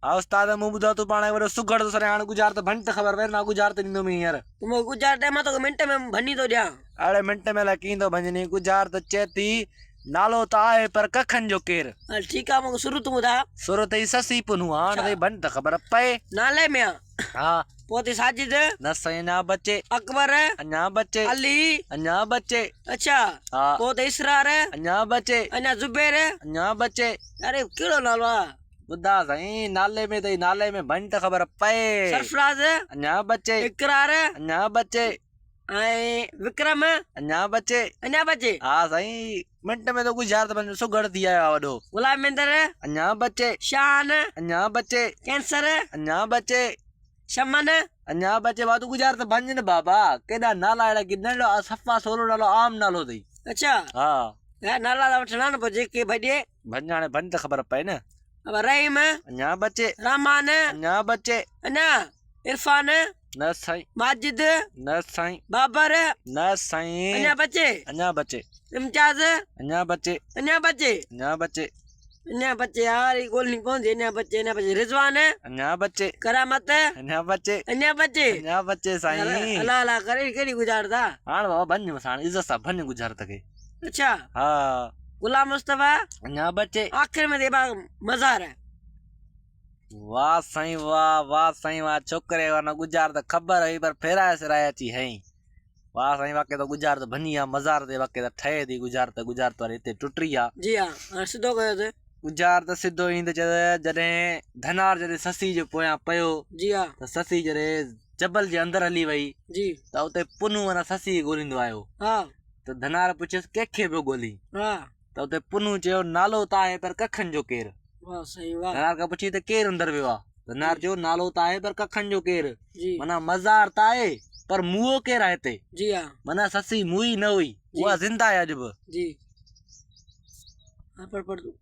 हाँ उस्ताद मुंह बुधा तू पाने वरो सुगड़ तो सरे आण गुजार तो भंट खबर वे ना गुजार तो निंदो में यार तुम गुजार टाइम तो मिनट में भनी तो दिया अरे मिनट में लकींदो भंजनी गुजार तो चेती नालो तो आए पर कखन जो केर ठीक है मको शुरू तुम दा सुरो तई ससी पुनु आण दे भंट खबर पे नाले में हाँ पोते साजिद नसैना बच्चे अकबर अन्या बच्चे अली अन्या बच्चे अच्छा हाँ पोते इसरार अन्या बच्चे अन्या जुबैर अन्या बच्चे अरे केड़ो नालो आ बुद्धा सही नाले में तई नाले में भंट खबर पे सरफराज अन्या बच्चे इकरार अन्या बच्चे विक्रम अन्या बच्चे हाँ सही मिनट में तो गुजार तो बन सुगड़ दिया है वडो गुलाम मेंदर अन्या बच्चे शान अन्या बच्चे कैंसर अन्या बच्चे शमन अन्या बच्चे बातू गुजार तो भंजन बाबा केदा नाला एड़ा कि नलो सफा सोलो नालो आम नालो दई अच्छा हाँ है नाला दा वठना न बजे के भडे भंजाने भंट खबर पे न अब रहीम अन्या बच्चे रहमान अन्या बच्चे अन्ना इरफान न साईं माजिद न साईं बाबर न साईं अन्या अन्या बच्चे इम्तियाज अन्या बच्चे अन्या अन्या बच्चे यार ये गोल नहीं कौन अन्या बच्चे रिजवान अन्या बच्चे करामत अन्या बच्चे अन्या बच्चे साईं अल्लाह अल्लाह करे केड़ी गुजारदा हां बाबा भंज मसान इज्जत सा भंज गुजार तके अच्छा हाँ गुलाम मुस्तफा अन्या बच्चे आखिर में देबा मजार है वाह साईं वाह छोकरे वाना गुजार तो खबर है पर फेरा से राया ची है वाह साईं वाके तो गुजार तो भनिया मजार दे वाके तो ठहे दी गुजार तो रेते टुटरिया जी हां सिद्धो गयो थे गुजार तो सिद्धो इंद जदे धनार जदे ससी जो पोया पयो जी हां तो ससी जदे जबल जे अंदर हली वई जी तो उते पुनु वना ससी गोलिंदो आयो हां तो धनार पुछस केखे पे गोली हां तो उते पुनु चयो नालो ताए पर कखन जो केर वाह सही वाह धनार का पुछी तो केर अंदर वियो धनार जो नालो ताए पर कखन जो केर जी मना मजार ताए पर मुओ के रहते जी हां मना ससी मुई न हुई वो जिंदा है जब जी हाँ पढ़ तू